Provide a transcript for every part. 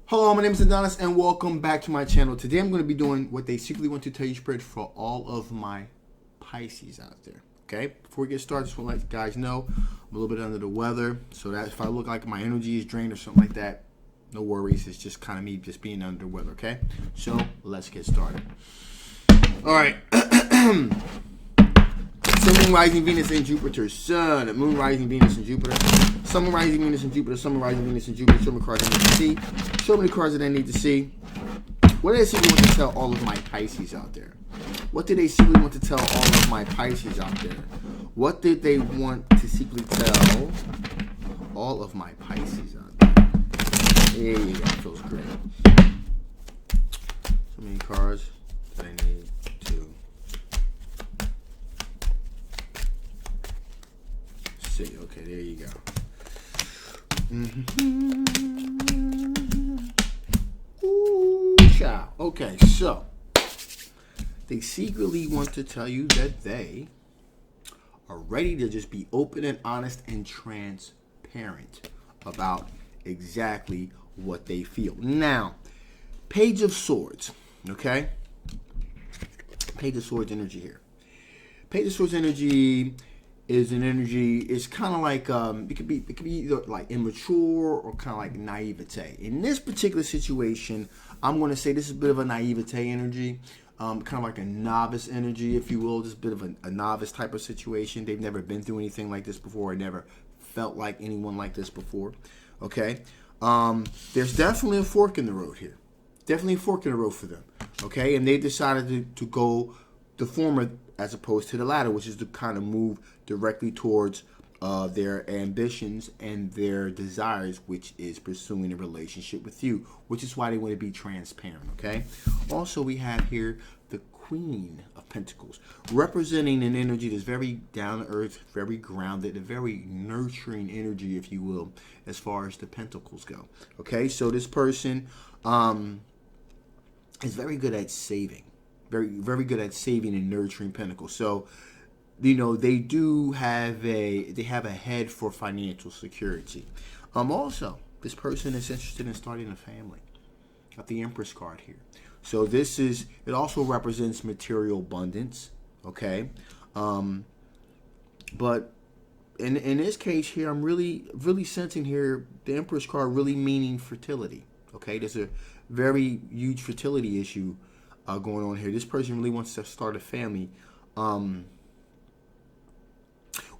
Hello, my name is Adonis and welcome back to my channel. Today I'm going to be doing what they secretly want to tell you spread for all of my Pisces out there. Okay, before we get started, just want to let you guys know I'm a little bit under the weather, so that if I look like my energy is drained or something like that, no worries. It's just kind of me just being under the weather. Okay, so let's get started. All right. Sun, Moon, Rising, Venus, and Jupiter. Sun, Moon, Rising, Venus, and Jupiter. Sun, Moon, Rising, Venus, and Jupiter. Sun, Moon, Rising, Venus, and Jupiter. Show me the cards I need to see. Show me the cards that I need to see. What do they secretly want to tell all of my Pisces out there? What did they secretly want to tell all of my Pisces out there? What did they want to secretly tell all of my Pisces out there? There you go. Feels great. So many cards that I need to see. Okay, there you go. Ooh, child. Okay, so they secretly want to tell you that they are ready to just be open and honest and transparent about exactly what they feel. Now, Page of Swords, okay? Page of Swords energy here. Page of Swords energy is an energy. It's kind of like it could be either like immature or kind of like naivete. In this particular situation, I'm going to say this is a bit of a naivete energy, kind of like a novice energy, if you will. Just a bit of a novice type of situation. They've never been through anything like this before. Or never felt like anyone like this before. Okay, there's definitely a fork in the road here. Definitely a fork in the road for them. Okay, and they decided to go the former as opposed to the latter, which is to kind of move directly towards their ambitions and their desires, which is pursuing a relationship with you, which is why they want to be transparent, okay? Also, we have here the Queen of Pentacles, representing an energy that's very down-to-earth, very grounded, a very nurturing energy, if you will, as far as the Pentacles go, okay? So this person is very good at saving. Very good at saving and nurturing Pentacles. So, you know, they have a head for financial security. Also, this person is interested in starting a family. Got the Empress card here. So it also represents material abundance. Okay, but in this case here, I'm really sensing here the Empress card really meaning fertility. Okay, there's a very huge fertility issue going on here. This person really wants to start a family,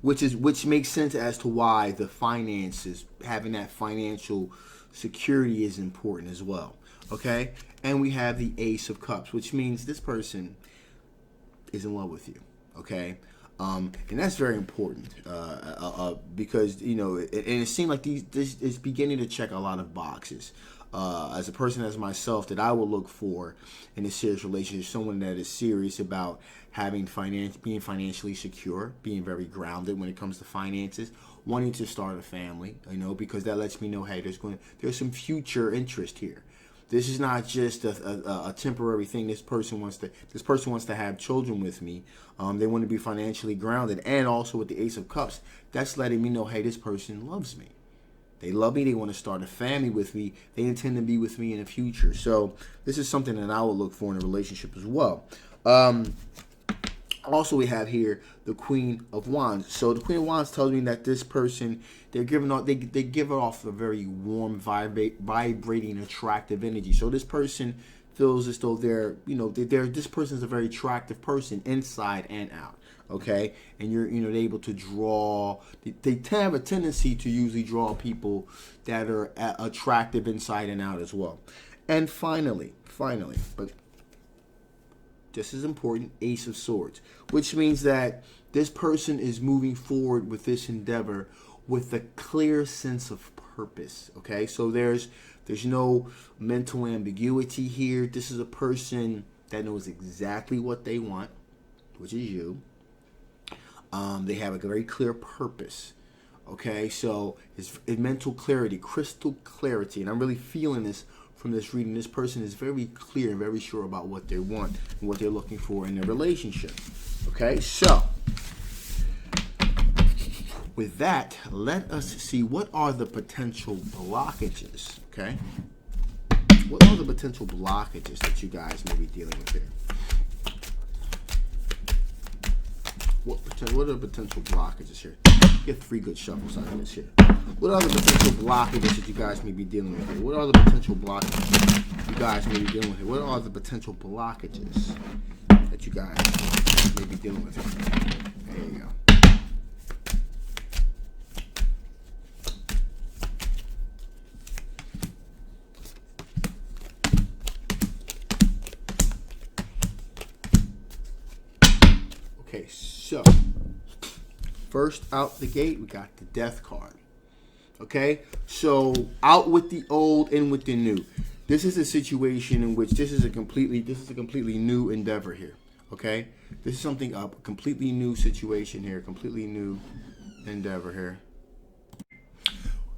which makes sense as to why the finances, having that financial security is important as well. Okay, and we have the Ace of Cups, which means this person is in love with you. Okay, and that's very important because and it seemed like this is beginning to check a lot of boxes. As a person as myself, that I will look for in a serious relationship, someone that is serious about being financially secure, being very grounded when it comes to finances, wanting to start a family, because that lets me know, hey, there's some future interest here. This is not just a temporary thing. This person wants to have children with me. They want to be financially grounded, and also with the Ace of Cups, that's letting me know, hey, this person loves me. They love me. They want to start a family with me. They intend to be with me in the future. So this is something that I will look for in a relationship as well. Also, we have here the Queen of Wands. So the Queen of Wands tells me that this person, they give off a very warm, vibrating, attractive energy. So this person feels as though this person is a very attractive person inside and out. Okay, and you're able to draw. They have a tendency to usually draw people that are attractive inside and out as well. And finally, but just as important, Ace of Swords, which means that this person is moving forward with this endeavor with a clear sense of purpose. Okay, so there's no mental ambiguity here. This is a person that knows exactly what they want, which is you. They have a very clear purpose. Okay, so it's mental clarity, crystal clarity, and I'm really feeling this from this reading. This person is very clear and very sure about what they want and what they're looking for in their relationship. Okay, so with that, let us see what are the potential blockages. Okay, What are the potential blockages that you guys may be dealing with here? What are the potential blockages here? Get 3 good shuffles out of this here. What are the potential blockages that you guys may be dealing with here? What are the potential blockages you guys may be dealing with here? What are the potential blockages that you guys may be dealing with here? There you go. Okay, so first out the gate, we got the Death card. Okay, so out with the old, in with the new. This is a situation in which this is a completely new endeavor here. Okay, this is something a completely new situation here, completely new endeavor here.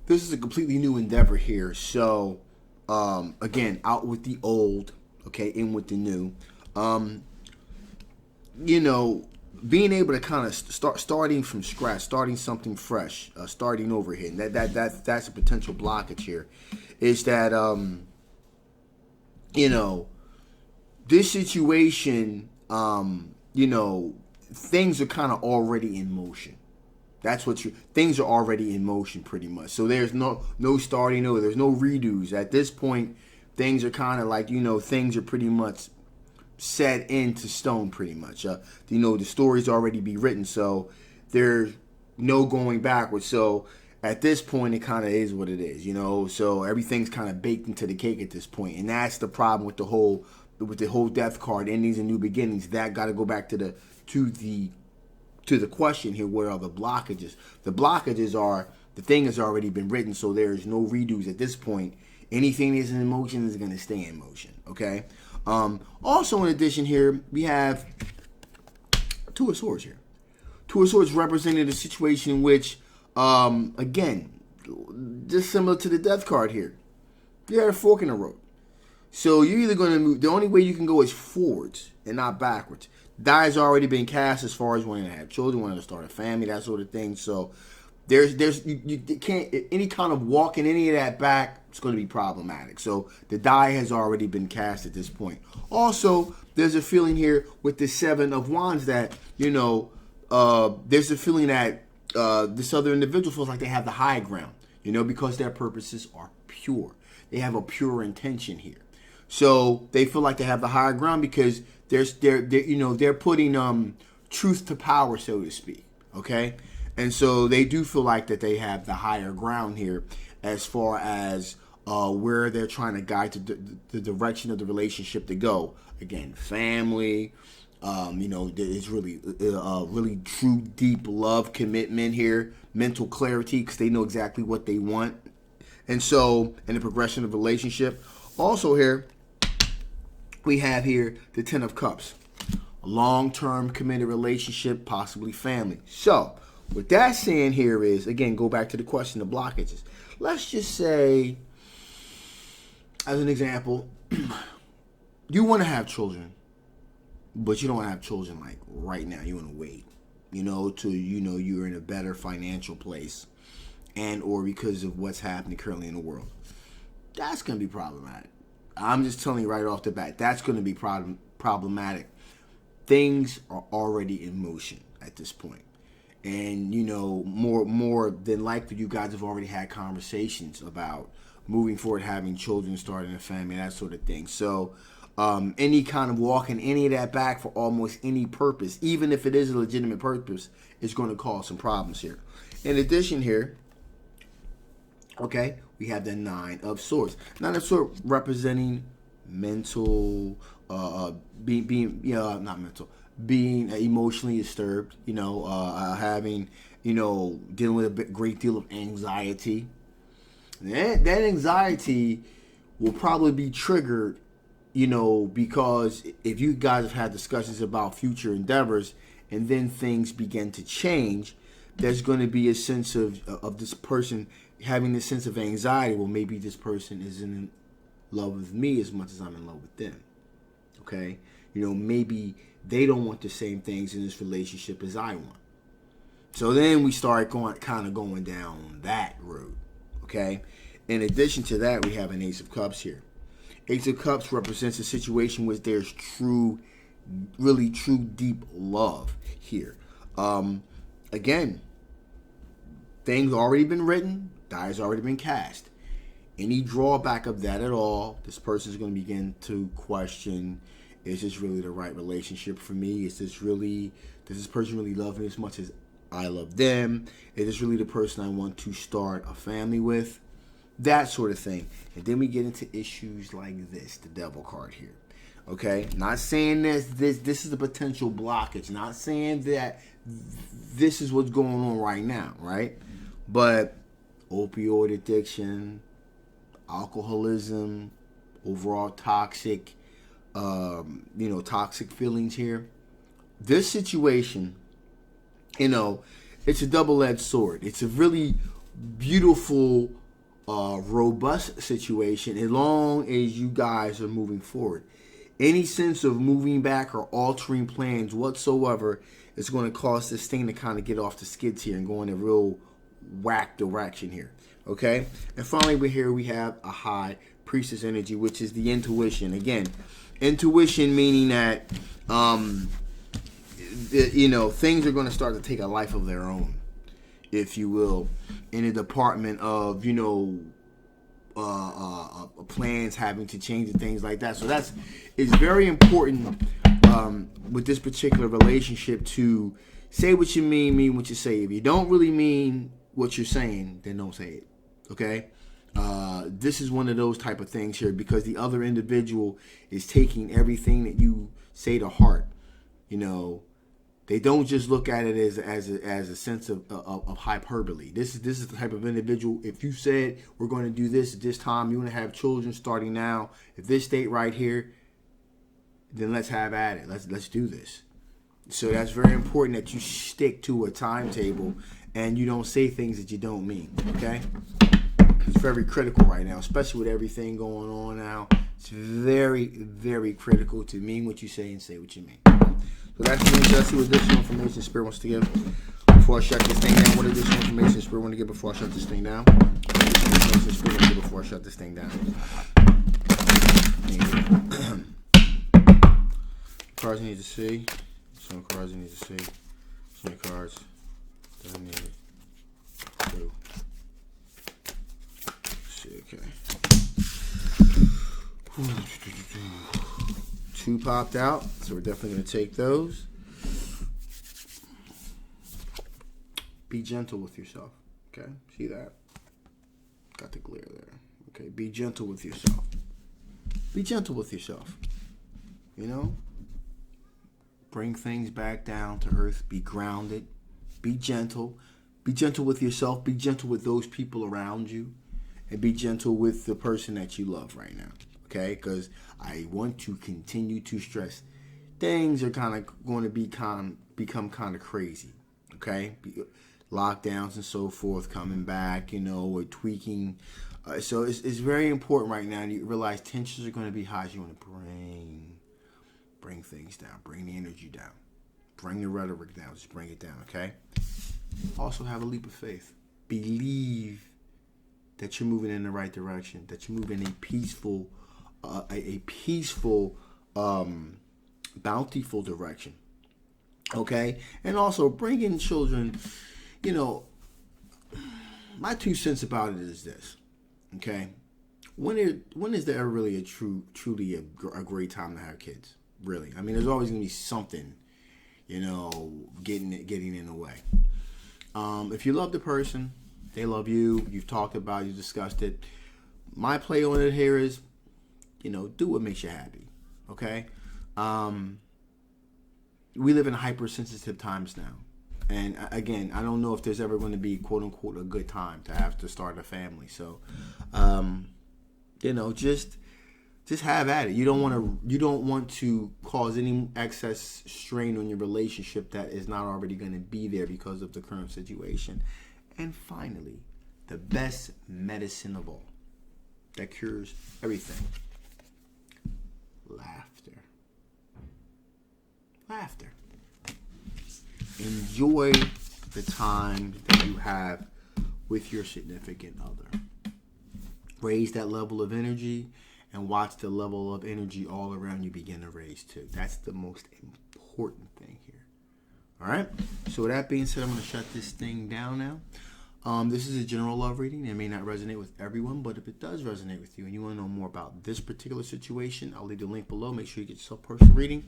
This is a completely new endeavor here. So again, out with the old, okay, in with the new. You know, being able to kind of starting from scratch, starting something fresh, starting over here. And that's a potential blockage here. Is that you know, this situation, you know, things are kind of already in motion. That's what things are already in motion pretty much. So there's no starting over. There's no redos. At this point, things are kind of like, you know, things are pretty much set into stone pretty much. You know, the story's already be written, so there's no going backwards. So at this point, it kind of is what it is, you know. So everything's kind of baked into the cake at this point, and that's the problem with the whole Death card, endings and new beginnings. That got to go back to the question here. What are the blockages? The blockages are the thing has already been written, so there's no redos at this point. Anything that's in motion is going to stay in motion. Okay. Also, in addition here, we have 2 of Swords here. 2 of Swords representing a situation in which, again, just similar to the Death card here, you had a fork in the road. So you're either going to move. The only way you can go is forwards and not backwards. Die has already been cast as far as wanting to have children, wanting to start a family, that sort of thing. So you can't, any kind of walking any of that back, it's going to be problematic. So the die has already been cast at this point. Also, there's a feeling here with the 7 of Wands that, you know, there's a feeling that this other individual feels like they have the high ground, you know, because their purposes are pure. They have a pure intention here. So they feel like they have the higher ground because they're putting truth to power, so to speak. Okay. And so they do feel like that they have the higher ground here as far as where they're trying to guide the direction of the relationship to go. Again, family, you know, it's really true, deep love, commitment here, mental clarity because they know exactly what they want. And so, in the progression of the relationship. Also here, we have here the 10 of Cups. A long-term committed relationship, possibly family. So, what that's saying here is, again, go back to the question of blockages. Let's just say, as an example, you want to have children, but you don't want to have children like right now. You want to wait, you know, till you know you're in a better financial place, and or because of what's happening currently in the world. That's going to be problematic. I'm just telling you right off the bat, that's going to be problematic. Things are already in motion at this point. And, you know, more than likely, you guys have already had conversations about moving forward, having children, starting a family, that sort of thing. So any kind of walking any of that back for almost any purpose, even if it is a legitimate purpose, is going to cause some problems here. In addition here, okay, we have the 9 of Swords. 9 of Swords representing mental, being emotionally disturbed, you know, having, you know, dealing with a great deal of anxiety. That anxiety will probably be triggered, you know, because if you guys have had discussions about future endeavors and then things begin to change, there's going to be a sense of this person having this sense of anxiety. Well, maybe this person isn't in love with me as much as I'm in love with them. Okay? You know, maybe they don't want the same things in this relationship as I want. So then we start going down that road. Okay? In addition to that, we have an Ace of Cups here. Ace of Cups represents a situation where there's true, really true deep love here. Again, things already been written, die's already been cast. Any drawback of that at all, this person's going to begin to question, is this really the right relationship for me? Does this person really love me as much as I love them? Is this really the person I want to start a family with? That sort of thing. And then we get into issues like this, the Devil card here. Okay? Not saying this is a potential blockage. Not saying that this is what's going on right now, right? But opioid addiction, alcoholism, overall toxic, toxic feelings here. This situation, it's a double-edged sword. It's a really beautiful, robust situation as long as you guys are moving forward. Any sense of moving back or altering plans whatsoever is going to cause this thing to kind of get off the skids here and go in a real whack direction here. Okay? And finally, we have a high Priestess energy, which is the intuition. Again, intuition meaning that, things are going to start to take a life of their own, if you will, in a department of, plans having to change and things like that. So it's very important with this particular relationship to say what you mean what you say. If you don't really mean what you're saying, then don't say it. Okay? This is one of those type of things here, because the other individual is taking everything that you say to heart. They don't just look at it as a sense of hyperbole. This is the type of individual. If you said we're going to do this at this time, you want to have children starting now, if this date right here, then let's have at it. Let's do this. So that's very important that you stick to a timetable and you don't say things that you don't mean. Okay? It's very critical right now, especially with everything going on now. It's very, very critical to mean what you say and say what you mean. So that's me. Let's see what additional information Spirit wants to give before I shut this thing down. What additional information Spirit want to give before I shut this thing down? What additional information Spirit want to give before I shut this thing down? Cards you need to see. Some cards you need to see. Some cards that I need to see. Okay. 2 popped out, so we're definitely going to take those. Be gentle with yourself. Okay, see that? Got the glare there. Okay, be gentle with yourself. Be gentle with yourself. Bring things back down to earth. Be grounded. Be gentle. Be gentle with yourself. Be gentle with those people around you. And be gentle with the person that you love right now. Okay? Because I want to continue to stress. Things are kind of going to become kind of crazy. Okay? Lockdowns and so forth coming back, or tweaking. So it's very important right now. You realize tensions are going to be high. So you want to bring things down. Bring the energy down. Bring the rhetoric down. Just bring it down, okay? Also have a leap of faith. Believe that you're moving in the right direction. That you're moving in a peaceful, bountiful direction. Okay? And also bring in children. My 2 cents about it is this. Okay? When is there really truly a great time to have kids? Really, I mean, there's always gonna be something, getting in the way. If you love the person, they love you. You've talked about it, you discussed it. My play on it here is, do what makes you happy. Okay. We live in hypersensitive times now, and again, I don't know if there's ever going to be quote unquote a good time to have to start a family. So, just have at it. You don't want to cause any excess strain on your relationship that is not already going to be there because of the current situation. And finally, the best medicine of all that cures everything. Laughter. Enjoy the time that you have with your significant other. Raise that level of energy and watch the level of energy all around you begin to raise too. That's the most important thing here. All right. So with that being said, I'm going to shut this thing down now. This is a general love reading. It may not resonate with everyone, but if it does resonate with you and you want to know more about this particular situation, I'll leave the link below. Make sure you get yourself a personal reading.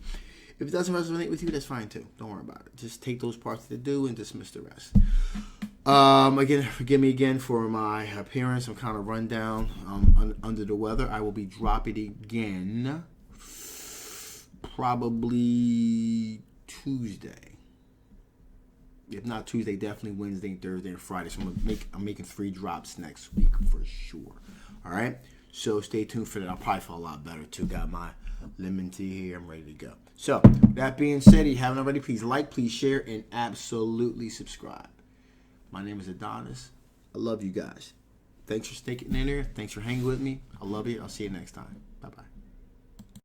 If it doesn't resonate with you, that's fine too. Don't worry about it. Just take those parts that do and dismiss the rest. Again, forgive me again for my appearance. I'm kind of run down, under the weather. I will be dropping again probably Tuesday. If not Tuesday, definitely Wednesday, Thursday, and Friday. So I'm making 3 drops next week for sure. All right. So stay tuned for that. I'll probably feel a lot better too. Got my lemon tea here. I'm ready to go. So that being said, if you haven't already, please like, please share, and absolutely subscribe. My name is Adonis. I love you guys. Thanks for sticking in there. Thanks for hanging with me. I love you. I'll see you next time. Bye bye.